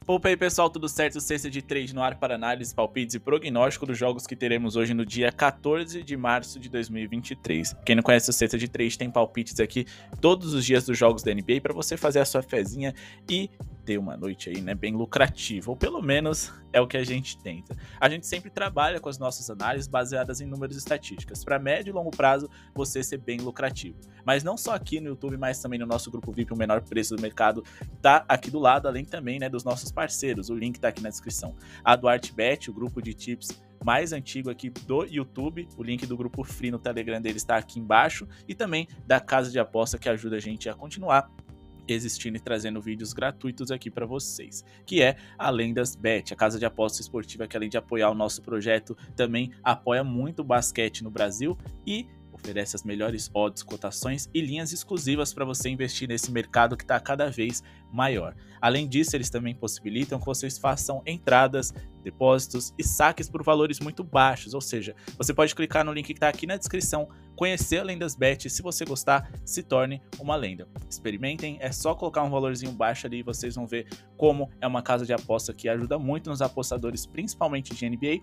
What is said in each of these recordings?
Opa aí pessoal, tudo certo? Sexta de trade no ar para análise, palpites e prognóstico dos jogos que teremos hoje no dia 14 de março de 2023. Quem não conhece o Sexta de Trade tem palpites aqui todos os dias dos jogos da NBA para você fazer a sua fezinha e ter uma noite aí, né, bem lucrativa, ou pelo menos é o que a gente tenta. A gente sempre trabalha com as nossas análises baseadas em números e estatísticas, para médio e longo prazo você ser bem lucrativo. Mas não só aqui no YouTube, mas também no nosso grupo VIP, o menor preço do mercado, tá aqui do lado, além também, né, dos nossos parceiros. O link tá aqui na descrição. A Duarte Bet, o grupo de tips mais antigo aqui do YouTube, o link do grupo Free no Telegram dele está aqui embaixo, e também da casa de aposta que ajuda a gente a continuar existindo e trazendo vídeos gratuitos aqui para vocês, que é a Lendas Bet, a casa de aposta esportiva que além de apoiar o nosso projeto, também apoia muito o basquete no Brasil e oferece as melhores odds, cotações e linhas exclusivas para você investir nesse mercado que está cada vez maior. Além disso, eles também possibilitam que vocês façam entradas, depósitos e saques por valores muito baixos, ou seja, você pode clicar no link que está aqui na descrição, conhecer a Lendas Bet e se você gostar, se torne uma lenda. Experimentem, é só colocar um valorzinho baixo ali e vocês vão ver como é uma casa de aposta que ajuda muito nos apostadores, principalmente de NBA,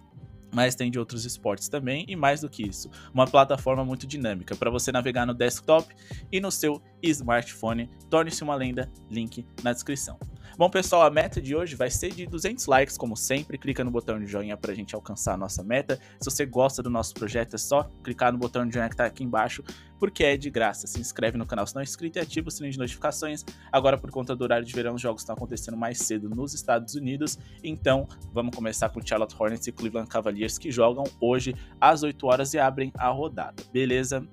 mas tem de outros esportes também, e mais do que isso, uma plataforma muito dinâmica para você navegar no desktop e no seu smartphone. Torne-se uma lenda, link na descrição. Bom pessoal, a meta de hoje vai ser de 200 likes, como sempre, clica no botão de joinha para a gente alcançar a nossa meta. Se você gosta do nosso projeto, é só clicar no botão de joinha que está aqui embaixo, porque é de graça. Se inscreve no canal se não é inscrito e ativa o sininho de notificações. Agora, por conta do horário de verão, os jogos estão acontecendo mais cedo nos Estados Unidos, então vamos começar com Charlotte Hornets e Cleveland Cavaliers, que jogam hoje às 8 horas e abrem a rodada, beleza?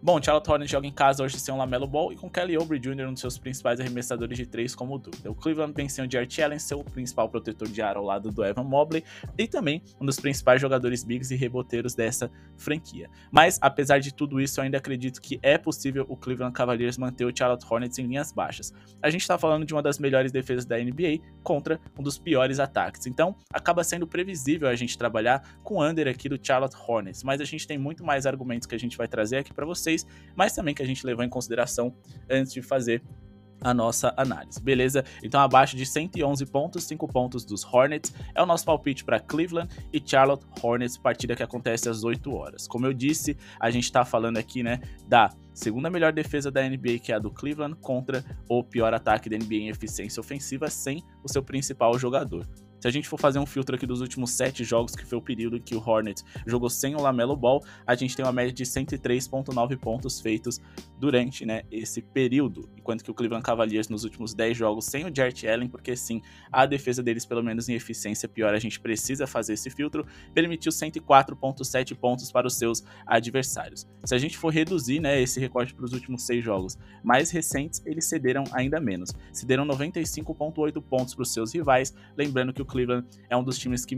Bom, Charlotte Hornets joga em casa hoje sem o LaMelo Ball e com Kelly Oubre Jr., um dos seus principais arremessadores de 3 como dúvida. O Cleveland venceu o Jarrett Allen, seu principal protetor de aro ao lado do Evan Mobley, e também um dos principais jogadores bigs e reboteiros dessa franquia. Mas, apesar de tudo isso, eu ainda acredito que é possível o Cleveland Cavaliers manter o Charlotte Hornets em linhas baixas. A gente está falando de uma das melhores defesas da NBA contra um dos piores ataques, então acaba sendo previsível a gente trabalhar com o under aqui do Charlotte Hornets, mas a gente tem muito mais argumentos que a gente vai trazer aqui para vocês, mas também que a gente levou em consideração antes de fazer a nossa análise, beleza? Então abaixo de 111 pontos, 5 pontos dos Hornets, é o nosso palpite para Cleveland e Charlotte Hornets, partida que acontece às 8 horas. Como eu disse, a gente tá falando aqui, né, da segunda melhor defesa da NBA, que é a do Cleveland, contra o pior ataque da NBA em eficiência ofensiva, sem o seu principal jogador. Se a gente for fazer um filtro aqui dos últimos 7 jogos, que foi o período em que o Hornets jogou sem o LaMelo Ball, a gente tem uma média de 103,9 pontos feitos durante, né, esse período, enquanto que o Cleveland Cavaliers nos últimos 10 jogos sem o Jarrett Allen, porque sim, a defesa deles, pelo menos em eficiência pior, a gente precisa fazer esse filtro, permitiu 104,7 pontos para os seus adversários. Se a gente for reduzir, né, esse recorte para os últimos 6 jogos mais recentes, eles cederam ainda menos, cederam 95,8 pontos para os seus rivais, lembrando que o Cleveland é um dos times que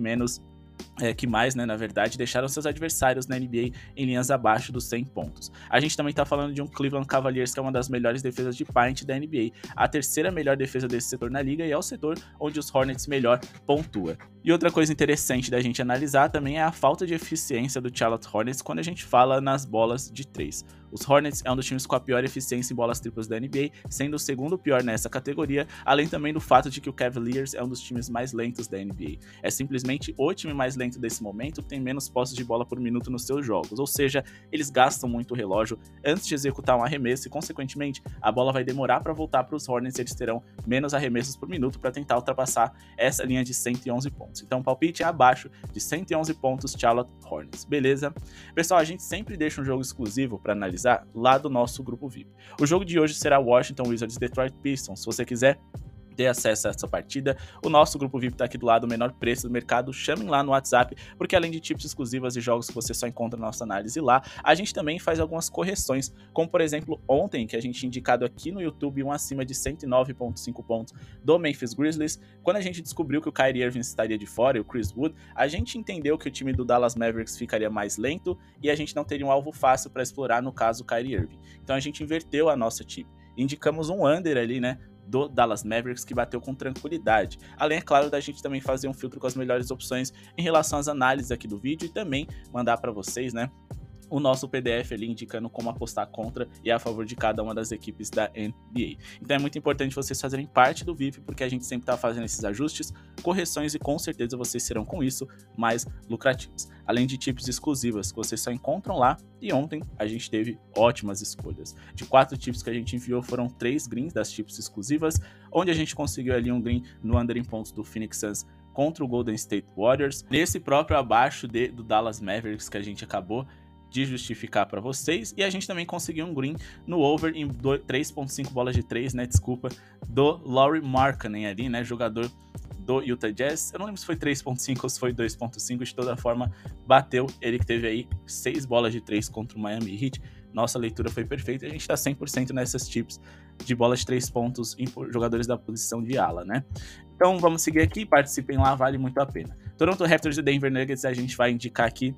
mais, né, na verdade, deixaram seus adversários na NBA em linhas abaixo dos 100 pontos. A gente também tá falando de um Cleveland Cavaliers que é uma das melhores defesas de paint da NBA, a terceira melhor defesa desse setor na liga e é o setor onde os Hornets melhor pontua. E outra coisa interessante da gente analisar também é a falta de eficiência do Charlotte Hornets quando a gente fala nas bolas de 3. Os Hornets é um dos times com a pior eficiência em bolas triplas da NBA, sendo o segundo pior nessa categoria, além também do fato de que o Cavaliers é um dos times mais lentos da NBA. É simplesmente o time mais lento desse momento que tem menos posses de bola por minuto nos seus jogos, ou seja, eles gastam muito o relógio antes de executar um arremesso e, consequentemente, a bola vai demorar para voltar para os Hornets e eles terão menos arremessos por minuto para tentar ultrapassar essa linha de 111 pontos. Então o palpite é abaixo de 111 pontos Charlotte Hornets, beleza? Pessoal, a gente sempre deixa um jogo exclusivo para analisar lá do nosso grupo VIP. O jogo de hoje será Washington Wizards Detroit Pistons. Se você quiser ter acesso a essa partida, o nosso grupo VIP tá aqui do lado, o menor preço do mercado, chamem lá no WhatsApp, porque além de tips exclusivas e jogos que você só encontra na nossa análise lá, a gente também faz algumas correções, como por exemplo ontem, que a gente tinha indicado aqui no YouTube um acima de 109,5 pontos do Memphis Grizzlies. Quando a gente descobriu que o Kyrie Irving estaria de fora e o Chris Wood, a gente entendeu que o time do Dallas Mavericks ficaria mais lento e a gente não teria um alvo fácil para explorar, no caso o Kyrie Irving. Então a gente inverteu a nossa tip, indicamos um under ali, né, do Dallas Mavericks, que bateu com tranquilidade. Além, é claro, da gente também fazer um filtro com as melhores opções em relação às análises aqui do vídeo e também mandar para vocês, né, o nosso PDF ali indicando como apostar contra e a favor de cada uma das equipes da NBA. Então é muito importante vocês fazerem parte do VIP, porque a gente sempre está fazendo esses ajustes, correções e com certeza vocês serão com isso mais lucrativos. Além de tips exclusivas que vocês só encontram lá, e ontem a gente teve ótimas escolhas. De 4 tips que a gente enviou, foram 3 greens das tips exclusivas, onde a gente conseguiu ali um green no under em pontos do Phoenix Suns contra o Golden State Warriors, nesse próprio abaixo do Dallas Mavericks que a gente acabou de justificar para vocês, e a gente também conseguiu um green no over em 3.5 bolas de 3, né, desculpa, do Lauri Markkanen ali, né, jogador do Utah Jazz. Eu não lembro se foi 3.5 ou se foi 2.5, de toda forma bateu, ele que teve aí 6 bolas de 3 contra o Miami Heat. Nossa leitura foi perfeita, a gente tá 100% nessas tips de bolas de 3 pontos em jogadores da posição de ala, né? Então vamos seguir aqui, participem lá, vale muito a pena. Toronto Raptors e Denver Nuggets, a gente vai indicar aqui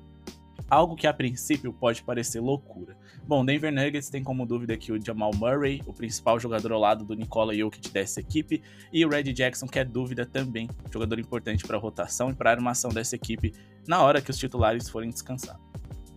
algo que a princípio pode parecer loucura. Bom, Denver Nuggets tem como dúvida aqui o Jamal Murray, o principal jogador ao lado do Nikola Jokic dessa equipe, e o Reggie Jackson, que é dúvida também, jogador importante para a rotação e para a armação dessa equipe na hora que os titulares forem descansar.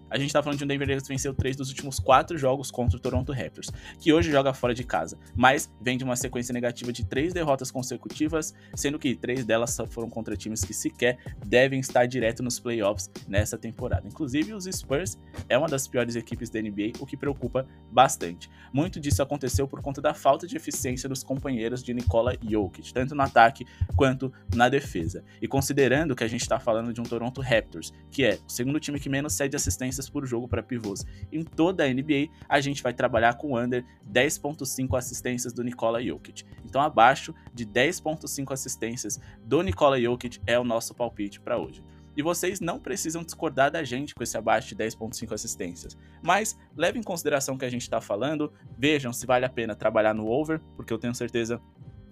A gente tá falando de um Denver Nuggets que venceu 3 dos últimos 4 jogos contra o Toronto Raptors, que hoje joga fora de casa, mas vem de uma sequência negativa de 3 derrotas consecutivas, sendo que 3 delas foram contra times que sequer devem estar direto nos playoffs nessa temporada. Inclusive, os Spurs é uma das piores equipes da NBA, o que preocupa bastante. Muito disso aconteceu por conta da falta de eficiência dos companheiros de Nikola Jokic, tanto no ataque quanto na defesa. E considerando que a gente tá falando de um Toronto Raptors, que é o segundo time que menos cede assistências por jogo para pivôs em toda a NBA, a gente vai trabalhar com under 10.5 assistências do Nikola Jokic. Então abaixo de 10.5 assistências do Nikola Jokic é o nosso palpite para hoje. E vocês não precisam discordar da gente com esse abaixo de 10.5 assistências, mas levem em consideração o que a gente está falando, vejam se vale a pena trabalhar no over, porque eu tenho certeza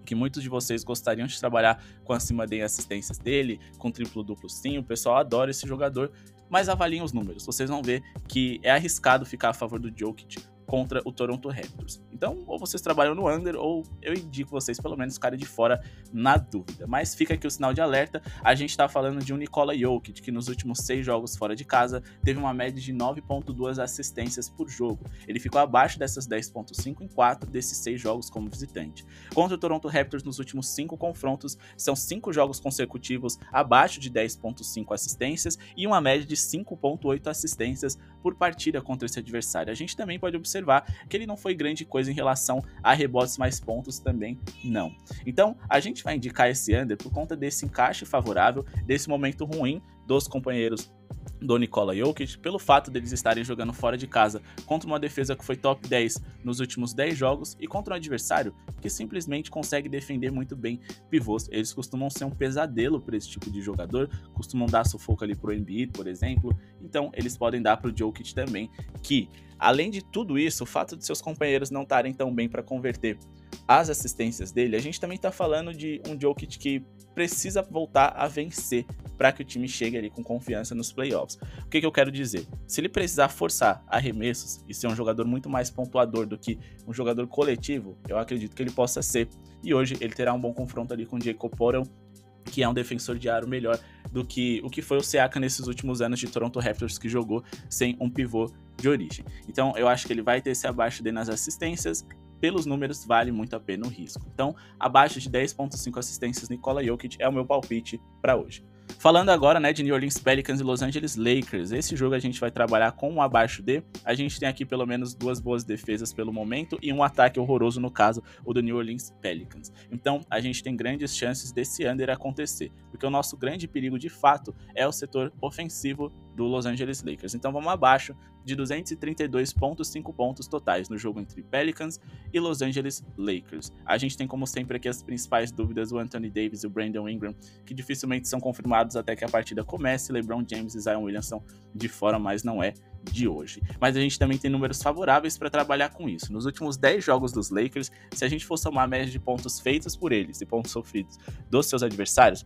que muitos de vocês gostariam de trabalhar com acima de assistências dele, com triplo-duplo sim, o pessoal adora esse jogador, mas avaliem os números, vocês vão ver que é arriscado ficar a favor do Jokic contra o Toronto Raptors. Então, ou vocês trabalham no under, ou eu indico vocês pelo menos ficarem de fora na dúvida. Mas fica aqui o sinal de alerta, a gente tá falando de um Nikola Jokic, que nos últimos 6 jogos fora de casa, teve uma média de 9.2 assistências por jogo. Ele ficou abaixo dessas 10.5 em 4 desses 6 jogos como visitante. Contra o Toronto Raptors, nos últimos 5 confrontos, são 5 jogos consecutivos abaixo de 10.5 assistências e uma média de 5.8 assistências por partida contra esse adversário. A gente também pode observar que ele não foi grande coisa em relação a rebotes mais pontos também, não. Então, a gente vai indicar esse under por conta desse encaixe favorável, desse momento ruim dos companheiros do Nikola Jokic, pelo fato deles estarem jogando fora de casa contra uma defesa que foi top 10 nos últimos 10 jogos e contra um adversário que simplesmente consegue defender muito bem pivôs. Eles costumam ser um pesadelo para esse tipo de jogador, costumam dar sufoco ali pro Embiid, por exemplo, então eles podem dar pro Jokic também, que além de tudo isso, o fato de seus companheiros não estarem tão bem para converter as assistências dele, a gente também tá falando de um Jokic que precisa voltar a vencer para que o time chegue ali com confiança nos playoffs. O que eu quero dizer? Se ele precisar forçar arremessos e ser um jogador muito mais pontuador do que um jogador coletivo, eu acredito que ele possa ser. E hoje ele terá um bom confronto ali com o Jakob Poeltl, que é um defensor de aro melhor do que o que foi o Siakam nesses últimos anos de Toronto Raptors, que jogou sem um pivô de origem. Então eu acho que ele vai ter esse abaixo de nas assistências. Pelos números, vale muito a pena o risco. Então, abaixo de 10.5 assistências, Nikola Jokic é o meu palpite para hoje. Falando agora, né, de New Orleans Pelicans e Los Angeles Lakers, esse jogo a gente vai trabalhar com um abaixo de, a gente tem aqui pelo menos 2 boas defesas pelo momento e um ataque horroroso, no caso, o do New Orleans Pelicans. Então, a gente tem grandes chances desse under acontecer, porque o nosso grande perigo, de fato, é o setor ofensivo do Los Angeles Lakers. Então, vamos abaixo de 232.5 pontos totais no jogo entre Pelicans e Los Angeles Lakers. A gente tem, como sempre, aqui as principais dúvidas, o Anthony Davis e o Brandon Ingram, que dificilmente são confirmados até que a partida comece. LeBron James e Zion Williamson de fora, mas não é de hoje. Mas a gente também tem números favoráveis para trabalhar com isso. Nos últimos 10 jogos dos Lakers, se a gente for somar a média de pontos feitos por eles e pontos sofridos dos seus adversários,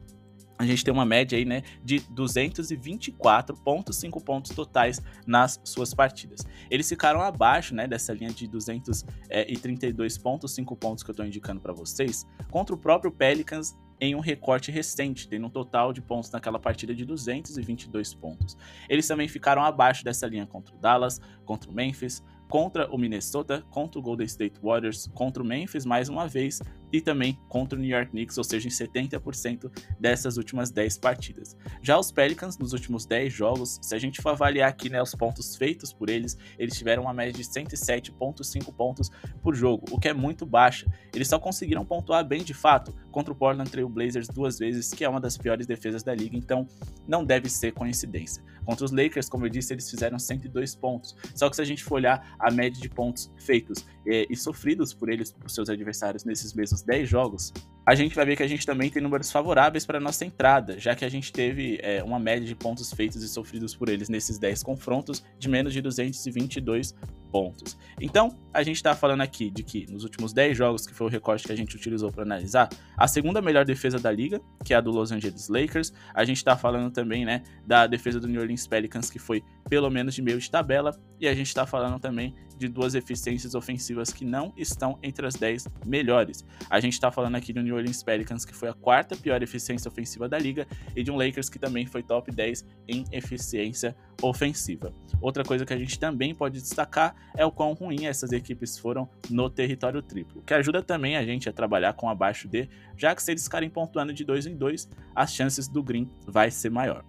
a gente tem uma média aí, né, de 224.5 pontos totais nas suas partidas. Eles ficaram abaixo, né, dessa linha de 232.5 pontos que eu estou indicando para vocês, contra o próprio Pelicans em um recorte recente, tendo um total de pontos naquela partida de 222 pontos. Eles também ficaram abaixo dessa linha contra o Dallas, contra o Memphis, contra o Minnesota, contra o Golden State Warriors, contra o Memphis mais uma vez e também contra o New York Knicks, ou seja, em 70% dessas últimas 10 partidas. Já os Pelicans, nos últimos 10 jogos, se a gente for avaliar aqui, né, os pontos feitos por eles tiveram uma média de 107,5 pontos por jogo, o que é muito baixa. Eles só conseguiram pontuar bem de fato contra o Portland Trail Blazers 2 vezes, que é uma das piores defesas da liga, então não deve ser coincidência. Contra os Lakers, como eu disse, eles fizeram 102 pontos, só que se a gente for olhar a média de pontos feitos e sofridos por eles, por seus adversários nesses mesmos 10 jogos, a gente vai ver que a gente também tem números favoráveis para a nossa entrada, já que a gente teve uma média de pontos feitos e sofridos por eles nesses 10 confrontos de menos de 222 pontos. Então, a gente está falando aqui de que nos últimos 10 jogos, que foi o recorte que a gente utilizou para analisar, a segunda melhor defesa da liga, que é a do Los Angeles Lakers, a gente está falando também, né, da defesa do New Orleans Pelicans, que foi pelo menos de meio de tabela, e a gente está falando também de duas eficiências ofensivas que não estão entre as 10 melhores. A gente está falando aqui do New Orleans Pelicans, que foi a quarta pior eficiência ofensiva da liga, e de um Lakers que também foi top 10 em eficiência ofensiva. Outra coisa que a gente também pode destacar é o quão ruim essas equipes foram no território triplo, que ajuda também a gente a trabalhar com abaixo de, já que se eles ficarem pontuando de 2 em 2, as chances do Green vai ser maior.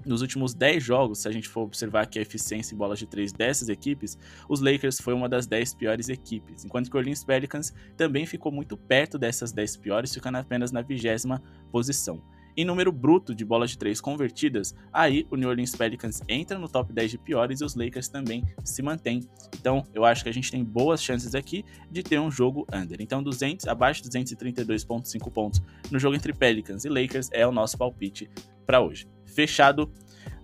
Nos últimos 10 jogos, se a gente for observar aqui a eficiência em bolas de 3 dessas equipes, os Lakers foi uma das 10 piores equipes, enquanto que o Orleans Pelicans também ficou muito perto dessas 10 piores, ficando apenas na 20ª posição. Em número bruto de bolas de 3 convertidas, aí o New Orleans Pelicans entra no top 10 de piores e os Lakers também se mantêm. Então, eu acho que a gente tem boas chances aqui de ter um jogo under. Então, abaixo de 232,5 pontos no jogo entre Pelicans e Lakers é o nosso palpite para hoje. Fechado.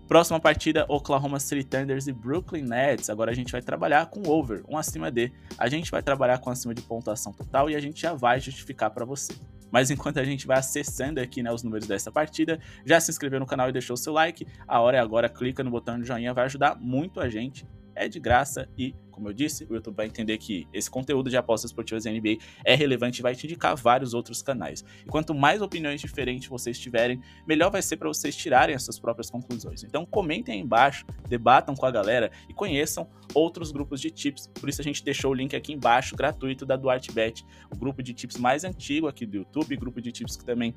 Próxima partida, Oklahoma City Thunders e Brooklyn Nets. Agora a gente vai trabalhar com over, um acima de. A gente vai trabalhar com acima de pontuação total e a gente já vai justificar para você. Mas enquanto a gente vai acessando aqui, né, os números dessa partida, já se inscreveu no canal e deixou o seu like, a hora é agora, clica no botão de joinha, vai ajudar muito a gente, é de graça e, como eu disse, o YouTube vai entender que esse conteúdo de apostas esportivas da NBA é relevante e vai te indicar vários outros canais. E quanto mais opiniões diferentes vocês tiverem, melhor vai ser para vocês tirarem as suas próprias conclusões. Então comentem aí embaixo, debatam com a galera e conheçam outros grupos de tips. Por isso a gente deixou o link aqui embaixo, gratuito, da DuarteBet, o grupo de tips mais antigo aqui do YouTube, grupo de tips que também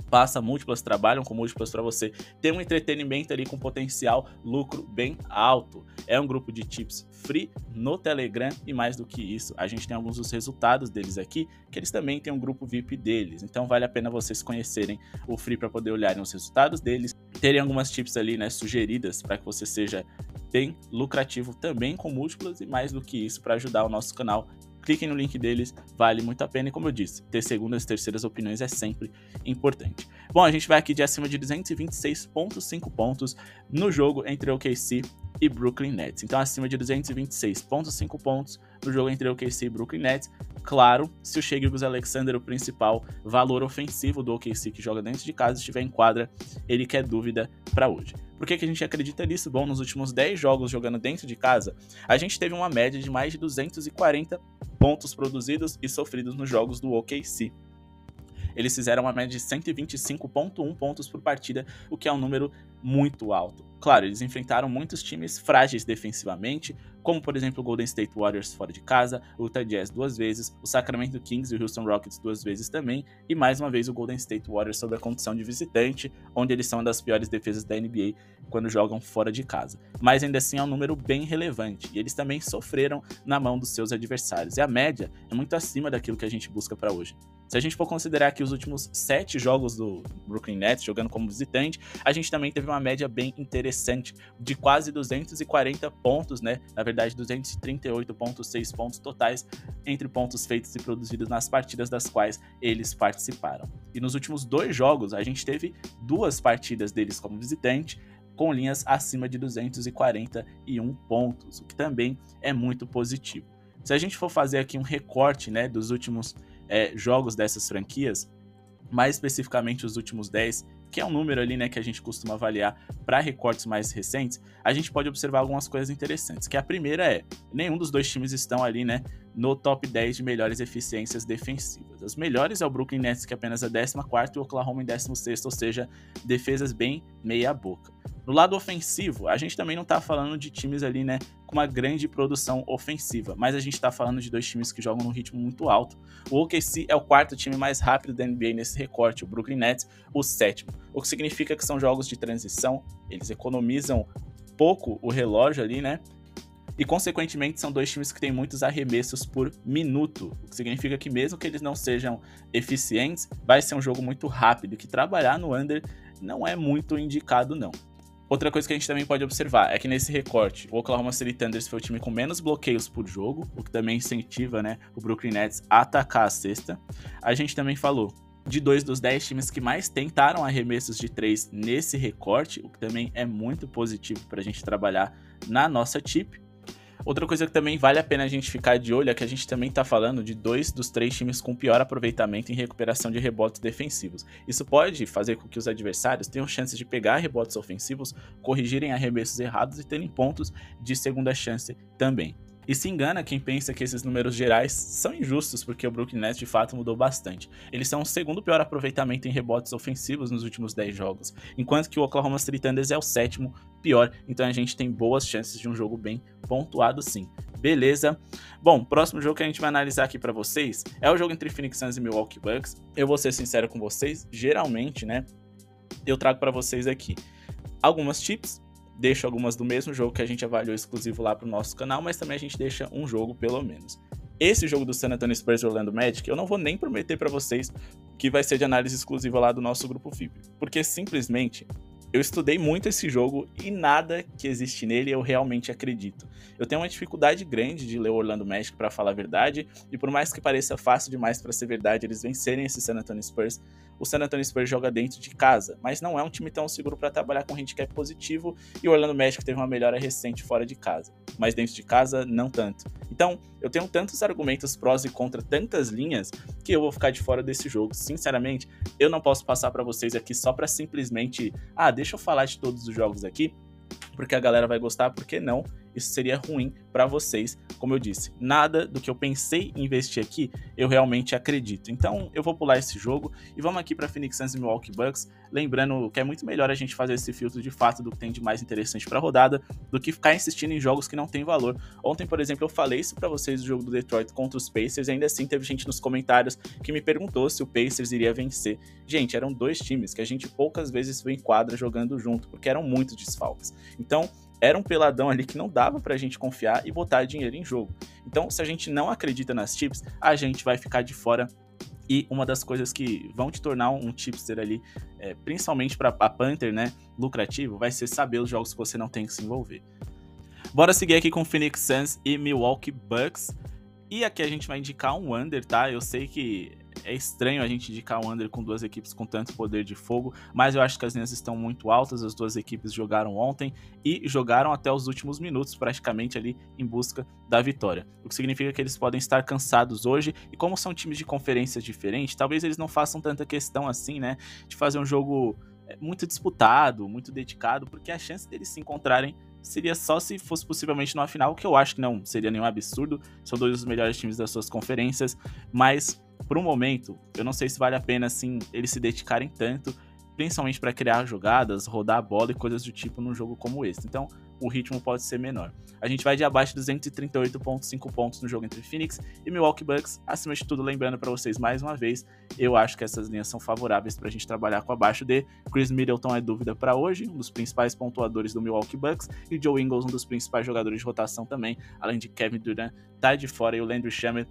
passa múltiplas, trabalham com múltiplas para você ter um entretenimento ali com potencial lucro bem alto. É um grupo de tips free no Telegram e mais do que isso, a gente tem alguns dos resultados deles aqui, que eles também têm um grupo VIP deles, então vale a pena vocês conhecerem o free para poder olharem os resultados deles, terem algumas tips ali, né, sugeridas para que você seja bem lucrativo também com múltiplas e mais do que isso para ajudar o nosso canal. Cliquem no link deles, vale muito a pena e, como eu disse, ter segundas e terceiras opiniões é sempre importante. Bom, a gente vai aqui de acima de 226,5 pontos no jogo entre OKC e Brooklyn Nets. Então, acima de 226,5 pontos no jogo entre OKC e Brooklyn Nets. Claro, se o Shai Gilgeous-Alexander, o principal valor ofensivo do OKC que joga dentro de casa, estiver em quadra, ele quer dúvida para hoje. Por que a gente acredita nisso? Bom, nos últimos 10 jogos jogando dentro de casa, a gente teve uma média de mais de 240 pontos produzidos e sofridos nos jogos do OKC. Eles fizeram uma média de 125,1 pontos por partida, o que é um número muito alto. Claro, eles enfrentaram muitos times frágeis defensivamente, como por exemplo o Golden State Warriors fora de casa, o Utah Jazz 2 vezes, o Sacramento Kings e o Houston Rockets 2 vezes também, e mais uma vez o Golden State Warriors sob a condição de visitante, onde eles são uma das piores defesas da NBA quando jogam fora de casa. Mas ainda assim é um número bem relevante, e eles também sofreram na mão dos seus adversários, e a média é muito acima daquilo que a gente busca para hoje. Se a gente for considerar que os últimos 7 jogos do Brooklyn Nets jogando como visitante, a gente também teve uma média bem interessante de quase 240 pontos, né? Na verdade, 238,6 pontos totais entre pontos feitos e produzidos nas partidas das quais eles participaram. E nos últimos 2 jogos, a gente teve 2 partidas deles como visitante, com linhas acima de 241 pontos, o que também é muito positivo. Se a gente for fazer aqui um recorte, né, dos últimos jogos dessas franquias, mais especificamente os últimos 10, que é um número ali, né, que a gente costuma avaliar para recortes mais recentes, a gente pode observar algumas coisas interessantes, que a primeira é, nenhum dos dois times estão ali, né, no top 10 de melhores eficiências defensivas. As melhores é o Brooklyn Nets, que é apenas a 14ª, e o Oklahoma em 16º, ou seja, defesas bem meia boca. No lado ofensivo, a gente também não tá falando de times ali, né, com uma grande produção ofensiva, mas a gente tá falando de dois times que jogam num ritmo muito alto. O OKC é o 4º time mais rápido da NBA nesse recorte, o Brooklyn Nets, o 7º, o que significa que são jogos de transição, eles economizam pouco o relógio ali, né, e consequentemente são dois times que têm muitos arremessos por minuto, o que significa que mesmo que eles não sejam eficientes, vai ser um jogo muito rápido, e que trabalhar no under não é muito indicado não. Outra coisa que a gente também pode observar é que nesse recorte, o Oklahoma City Thunder foi o time com menos bloqueios por jogo, o que também incentiva, né, o Brooklyn Nets a atacar a cesta. A gente também falou de 2 dos 10 times que mais tentaram arremessos de 3 nesse recorte, o que também é muito positivo para a gente trabalhar na nossa tip. Outra coisa que também vale a pena a gente ficar de olho é que a gente também está falando de 2 dos 3 times com pior aproveitamento em recuperação de rebotes defensivos. Isso pode fazer com que os adversários tenham chances de pegar rebotes ofensivos, corrigirem arremessos errados e terem pontos de segunda chance também. E se engana quem pensa que esses números gerais são injustos, porque o Brooklyn Nets de fato mudou bastante. Eles são o 2º pior aproveitamento em rebotes ofensivos nos últimos 10 jogos, enquanto que o Oklahoma City Thunder é o 7º pior, então a gente tem boas chances de um jogo bem pontuado sim. Beleza? Bom, próximo jogo que a gente vai analisar aqui pra vocês é o jogo entre Phoenix Suns e Milwaukee Bucks. Eu vou ser sincero com vocês, geralmente, né, eu trago pra vocês aqui algumas tips, deixo algumas do mesmo jogo que a gente avaliou exclusivo lá pro nosso canal, mas também a gente deixa um jogo pelo menos. Esse jogo do San Antonio Spurs e Orlando Magic, eu não vou nem prometer pra vocês que vai ser de análise exclusiva lá do nosso grupo VIP, porque simplesmente eu estudei muito esse jogo e nada que existe nele eu realmente acredito. Eu tenho uma dificuldade grande de ler o Orlando Magic, pra falar a verdade, e por mais que pareça fácil demais pra ser verdade eles vencerem esse San Antonio Spurs, o San Antonio Spurs joga dentro de casa, mas não é um time tão seguro para trabalhar com handicap positivo, e o Orlando Magic teve uma melhora recente fora de casa, mas dentro de casa não tanto. Então, eu tenho tantos argumentos prós e contra tantas linhas que eu vou ficar de fora desse jogo. Sinceramente, eu não posso passar para vocês aqui só para simplesmente, deixa eu falar de todos os jogos aqui, porque a galera vai gostar, porque não, isso seria ruim para vocês. Como eu disse, nada do que eu pensei em investir aqui, eu realmente acredito. Então eu vou pular esse jogo e vamos aqui para Phoenix Suns e Milwaukee Bucks, lembrando que é muito melhor a gente fazer esse filtro de fato do que tem de mais interessante para a rodada, do que ficar insistindo em jogos que não tem valor. Ontem, por exemplo, eu falei isso para vocês do jogo do Detroit contra os Pacers, e ainda assim teve gente nos comentários que me perguntou se o Pacers iria vencer. Gente, eram dois times que a gente poucas vezes viu em quadra jogando junto, porque eram muitos desfalques. Então, era um peladão ali que não dava pra gente confiar e botar dinheiro em jogo. Então, se a gente não acredita nas tips, a gente vai ficar de fora. E uma das coisas que vão te tornar um tipster ali, principalmente para a Panther, né, lucrativo, vai ser saber os jogos que você não tem que se envolver. Bora seguir aqui com Phoenix Suns e Milwaukee Bucks. E aqui a gente vai indicar um under, tá? Eu sei que é estranho a gente indicar um under com duas equipes com tanto poder de fogo, mas eu acho que as linhas estão muito altas, as duas equipes jogaram ontem e jogaram até os últimos minutos praticamente ali em busca da vitória, o que significa que eles podem estar cansados hoje, e como são times de conferências diferentes, talvez eles não façam tanta questão assim, né, de fazer um jogo muito disputado, muito dedicado, porque a chance deles se encontrarem seria só se fosse possivelmente numa final, que eu acho que não seria nenhum absurdo, são dois dos melhores times das suas conferências, mas por um momento, eu não sei se vale a pena assim eles se dedicarem tanto, principalmente para criar jogadas, rodar a bola e coisas do tipo num jogo como esse. Então, o ritmo pode ser menor. A gente vai de abaixo de 238,5 pontos no jogo entre Phoenix e Milwaukee Bucks. Acima de tudo, lembrando para vocês mais uma vez, eu acho que essas linhas são favoráveis para a gente trabalhar com abaixo de. Chris Middleton é dúvida para hoje, um dos principais pontuadores do Milwaukee Bucks, e Joe Ingles, um dos principais jogadores de rotação também, além de Kevin Durant tá de fora, e o Landry Shamet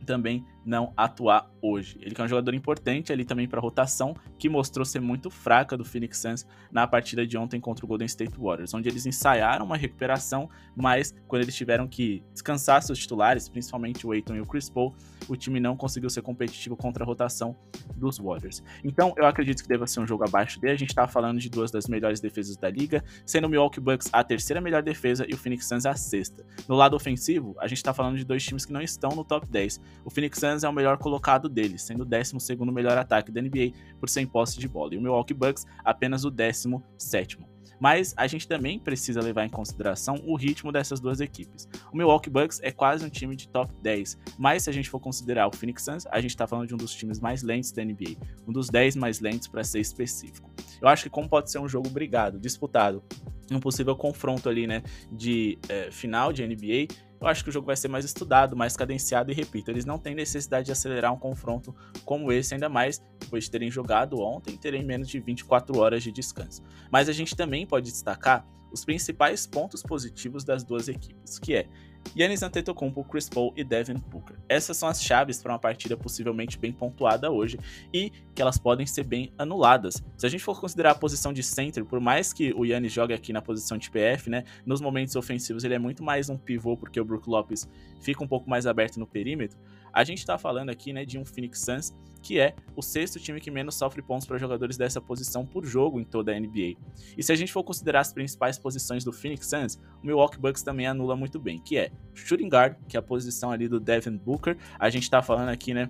também não atuar hoje. Ele que é um jogador importante ali também para rotação, que mostrou ser muito fraca do Phoenix Suns na partida de ontem contra o Golden State Warriors, onde eles ensaiaram uma recuperação, mas quando eles tiveram que descansar seus titulares, principalmente o Ayton e o Chris Paul, o time não conseguiu ser competitivo contra a rotação dos Warriors. Então eu acredito que deva ser um jogo abaixo dele. A gente tá falando de duas das melhores defesas da liga, sendo o Milwaukee Bucks a terceira melhor defesa e o Phoenix Suns a sexta. No lado ofensivo, a gente tá falando de dois times que não estão no top 10. O Phoenix Suns Suns é o melhor colocado deles, sendo o 12º melhor ataque da NBA por 100 posse de bola, e o Milwaukee Bucks apenas o 17º. Mas a gente também precisa levar em consideração o ritmo dessas duas equipes. O Milwaukee Bucks é quase um time de top 10, mas se a gente for considerar o Phoenix Suns, a gente está falando de um dos times mais lentos da NBA, um dos 10 mais lentos para ser específico. Eu acho que como pode ser um jogo brigado, disputado, um possível confronto ali, né, de final de NBA, eu acho que o jogo vai ser mais estudado, mais cadenciado e, repito, eles não têm necessidade de acelerar um confronto como esse, ainda mais depois de terem jogado ontem e terem menos de 24 horas de descanso. Mas a gente também pode destacar os principais pontos positivos das duas equipes, que é Giannis Antetokounmpo, Chris Paul e Devin Booker. Essas são as chaves para uma partida possivelmente bem pontuada hoje e que elas podem ser bem anuladas. Se a gente for considerar a posição de center, por mais que o Giannis jogue aqui na posição de PF, né, nos momentos ofensivos ele é muito mais um pivô porque o Brook Lopes fica um pouco mais aberto no perímetro. A gente está falando aqui, né, de um Phoenix Suns que é o 6º time que menos sofre pontos para jogadores dessa posição por jogo em toda a NBA. E se a gente for considerar as principais posições do Phoenix Suns, o Milwaukee Bucks também anula muito bem, que é shooting guard, que é a posição ali do Devin Booker. A gente tá falando aqui, né,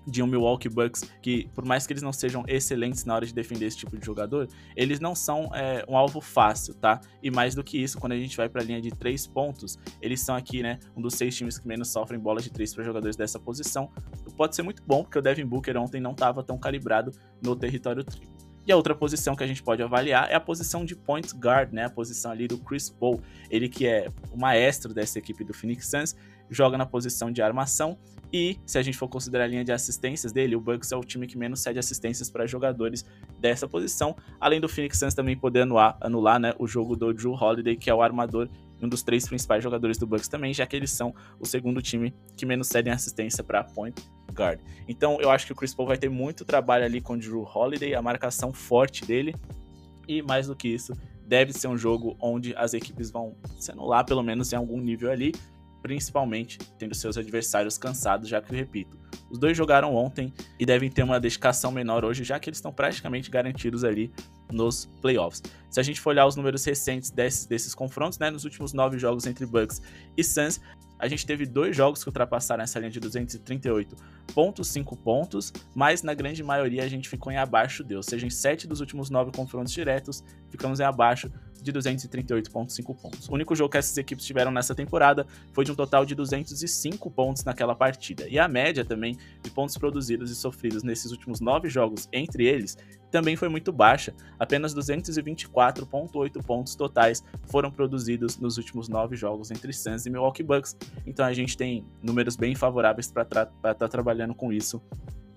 de um Milwaukee Bucks que, por mais que eles não sejam excelentes na hora de defender esse tipo de jogador, eles não são um alvo fácil, tá? E mais do que isso, quando a gente vai pra linha de 3 pontos, eles são aqui, né, um dos 6 times que menos sofrem bolas de 3 para jogadores dessa posição. Pode ser muito bom, porque o Devin Booker ontem não estava tão calibrado no território triplo. E a outra posição que a gente pode avaliar é a posição de point guard, né? A posição ali do Chris Paul. Ele que é o maestro dessa equipe do Phoenix Suns, joga na posição de armação. E se a gente for considerar a linha de assistências dele, o Bucks é o time que menos cede assistências para jogadores dessa posição. Além do Phoenix Suns também poder anular, né, o jogo do Jrue Holiday, que é o armador, um dos 3 principais jogadores do Bucks também, já que eles são o segundo time que menos cedem assistência para point guard. Então eu acho que o Chris Paul vai ter muito trabalho ali com o Jrue Holiday, a marcação forte dele, e mais do que isso, deve ser um jogo onde as equipes vão se anular, pelo menos em algum nível ali, principalmente tendo seus adversários cansados, já que, eu repito, os dois jogaram ontem e devem ter uma dedicação menor hoje, já que eles estão praticamente garantidos ali nos playoffs. Se a gente for olhar os números recentes desses confrontos, né, nos últimos 9 jogos entre Bucks e Suns, a gente teve 2 jogos que ultrapassaram essa linha de 238,5 pontos, mas na grande maioria a gente ficou em abaixo ou seja, em 7 dos últimos 9 confrontos diretos, ficamos em abaixo de 238,5 pontos. O único jogo que essas equipes tiveram nessa temporada foi de um total de 205 pontos naquela partida, e a média também de pontos produzidos e sofridos nesses últimos 9 jogos entre eles também foi muito baixa, apenas 224,8 pontos totais foram produzidos nos últimos 9 jogos entre Suns e Milwaukee Bucks, então a gente tem números bem favoráveis para estar trabalhando com isso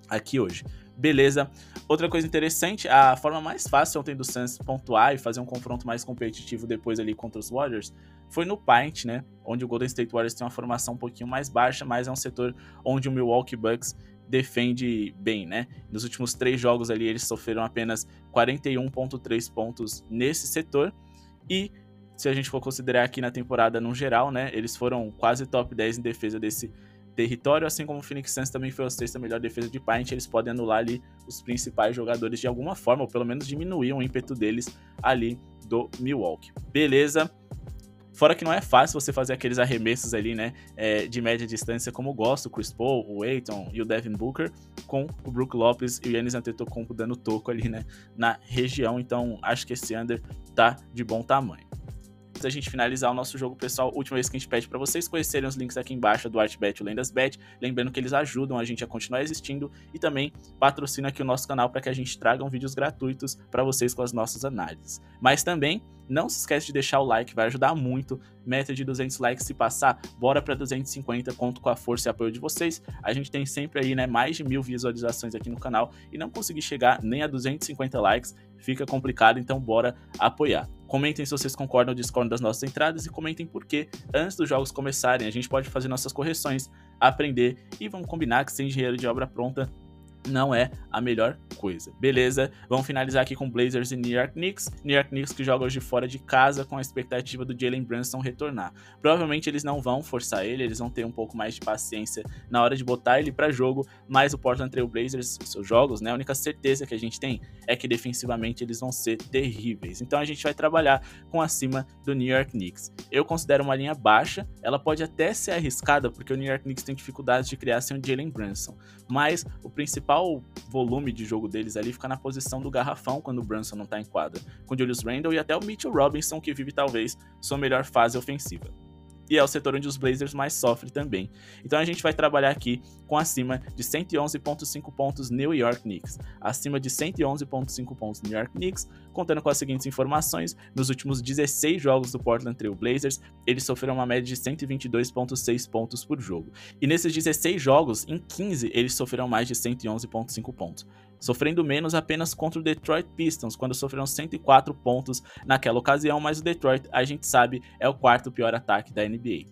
aqui hoje. Beleza. Outra coisa interessante, a forma mais fácil ontem do Suns pontuar e fazer um confronto mais competitivo depois ali contra os Warriors foi no paint, né, onde o Golden State Warriors tem uma formação um pouquinho mais baixa, mas é um setor onde o Milwaukee Bucks defende bem, né? Nos últimos 3 jogos ali eles sofreram apenas 41,3 pontos nesse setor, e se a gente for considerar aqui na temporada no geral, né, eles foram quase top 10 em defesa desse território, assim como o Phoenix Suns também foi a 6ª melhor defesa de paint. Eles podem anular ali os principais jogadores de alguma forma, ou pelo menos diminuir o ímpeto deles ali do Milwaukee. Beleza? Fora que não é fácil você fazer aqueles arremessos ali, né, de média distância como gosta o Chris Paul, o Ayton e o Devin Booker, com o Brook Lopes e o Giannis Antetokounmpo dando toco ali, né, na região. Então acho que esse under tá de bom tamanho. Antes da gente finalizar o nosso jogo, pessoal, última vez que a gente pede para vocês conhecerem os links aqui embaixo do Artbet e o LendasBet, lembrando que eles ajudam a gente a continuar existindo e também patrocinam aqui o nosso canal para que a gente traga vídeos gratuitos para vocês com as nossas análises. Mas também não se esquece de deixar o like, vai ajudar muito. Meta de 200 likes, se passar, bora para 250, conto com a força e apoio de vocês. A gente tem sempre aí, né, mais de 1000 visualizações aqui no canal e não conseguir chegar nem a 250 likes fica complicado, então bora apoiar. Comentem se vocês concordam ou discordam das nossas entradas e comentem por quê. Antes dos jogos começarem, a gente pode fazer nossas correções, aprender e vamos combinar que sem engenheiro de obra pronta não é a melhor coisa, beleza? Vamos finalizar aqui com Blazers e New York Knicks. New York Knicks que joga hoje fora de casa com a expectativa do Jalen Brunson retornar. Provavelmente eles não vão forçar ele, eles vão ter um pouco mais de paciência na hora de botar ele para jogo, mas o Portland Trail Blazers, seus jogos, né, a única certeza que a gente tem é que defensivamente eles vão ser terríveis. Então a gente vai trabalhar com acima do New York Knicks. Eu considero uma linha baixa, ela pode até ser arriscada porque o New York Knicks tem dificuldades de criar sem o Jalen Brunson, mas o principal volume de jogo deles ali fica na posição do garrafão quando o Brunson não tá em quadra, com Julius Randle e até o Mitchell Robinson, que vive talvez sua melhor fase ofensiva. E é o setor onde os Blazers mais sofrem também. Então a gente vai trabalhar aqui com acima de 111.5 pontos New York Knicks. Acima de 111.5 pontos New York Knicks, contando com as seguintes informações: nos últimos 16 jogos do Portland Trail Blazers, eles sofreram uma média de 122.6 pontos por jogo. E nesses 16 jogos, em 15 eles sofreram mais de 111.5 pontos. Sofrendo menos apenas contra o Detroit Pistons, quando sofreram 104 pontos naquela ocasião, mas o Detroit, a gente sabe, é o quarto pior ataque da NBA.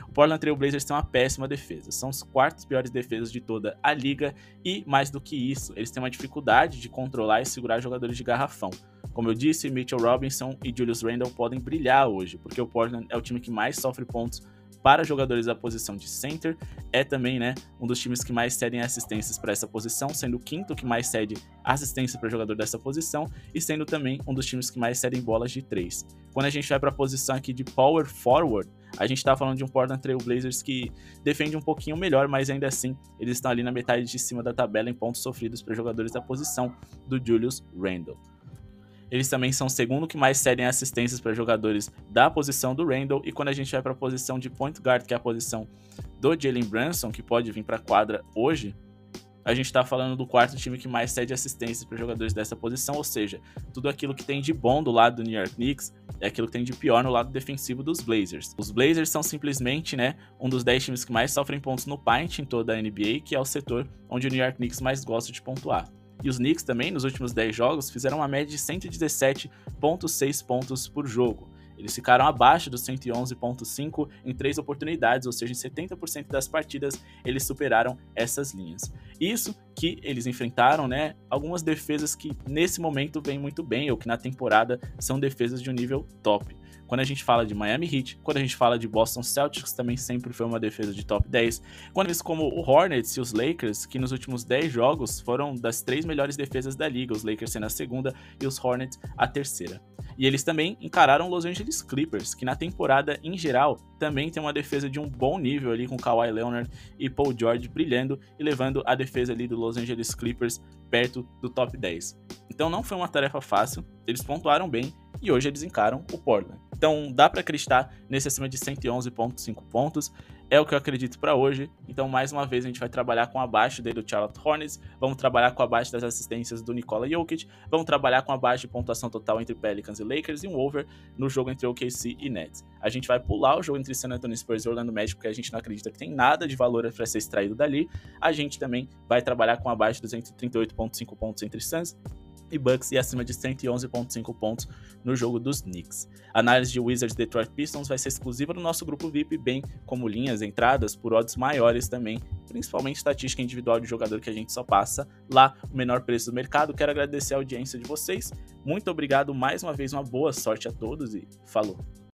O Portland Trail Blazers tem uma péssima defesa, são os quartos piores defesas de toda a liga e, mais do que isso, eles têm uma dificuldade de controlar e segurar jogadores de garrafão. Como eu disse, Mitchell Robinson e Julius Randle podem brilhar hoje, porque o Portland é o time que mais sofre pontos para jogadores da posição de center, é também, né, um dos times que mais cedem assistências para essa posição, sendo o quinto que mais cede assistência para jogador dessa posição e sendo também um dos times que mais cedem bolas de 3. Quando a gente vai para a posição aqui de power forward, a gente está falando de um Portland Trail Blazers que defende um pouquinho melhor, mas ainda assim eles estão ali na metade de cima da tabela em pontos sofridos para jogadores da posição do Julius Randle. Eles também são o segundo que mais cedem assistências para jogadores da posição do Randle. E quando a gente vai para a posição de point guard, que é a posição do Jalen Brunson, que pode vir para a quadra hoje, a gente está falando do quarto time que mais cede assistências para jogadores dessa posição. Ou seja, tudo aquilo que tem de bom do lado do New York Knicks é aquilo que tem de pior no lado defensivo dos Blazers. Os Blazers são simplesmente, né, um dos 10 times que mais sofrem pontos no paint em toda a NBA, que é o setor onde o New York Knicks mais gosta de pontuar. E os Knicks também, nos últimos 10 jogos, fizeram uma média de 117.6 pontos por jogo. Eles ficaram abaixo dos 111.5 em 3 oportunidades, ou seja, em 70% das partidas eles superaram essas linhas. Isso que eles enfrentaram, né, algumas defesas que nesse momento vêm muito bem, ou que na temporada são defesas de um nível top. Quando a gente fala de Miami Heat, quando a gente fala de Boston Celtics, também sempre foi uma defesa de top 10. Quando eles como o Hornets e os Lakers, que nos últimos 10 jogos foram das 3 melhores defesas da liga, os Lakers sendo a segunda e os Hornets a terceira. E eles também encararam Los Angeles Clippers, que na temporada em geral também tem uma defesa de um bom nível ali, com Kawhi Leonard e Paul George brilhando e levando a defesa ali do Los Angeles Clippers perto do top 10. Então não foi uma tarefa fácil, eles pontuaram bem e hoje eles encaram o Portland. Então dá para acreditar nesse acima de 111.5 pontos, é o que eu acredito para hoje. Então mais uma vez a gente vai trabalhar com abaixo dele do Charlotte Hornets, vamos trabalhar com abaixo das assistências do Nikola Jokic, vamos trabalhar com abaixo de pontuação total entre Pelicans e Lakers e um over no jogo entre OKC e Nets. A gente vai pular o jogo entre San Antonio Spurs e Orlando Magic, porque a gente não acredita que tem nada de valor para ser extraído dali. A gente também vai trabalhar com abaixo dos 38.5 pontos entre Suns e Bucks e acima de 111.5 pontos no jogo dos Knicks. A análise de Wizards Detroit Pistons vai ser exclusiva no nosso grupo VIP, bem como linhas, entradas por odds maiores também, principalmente estatística individual de jogador que a gente só passa lá, o menor preço do mercado. Quero agradecer a audiência de vocês, muito obrigado mais uma vez, uma boa sorte a todos e falou!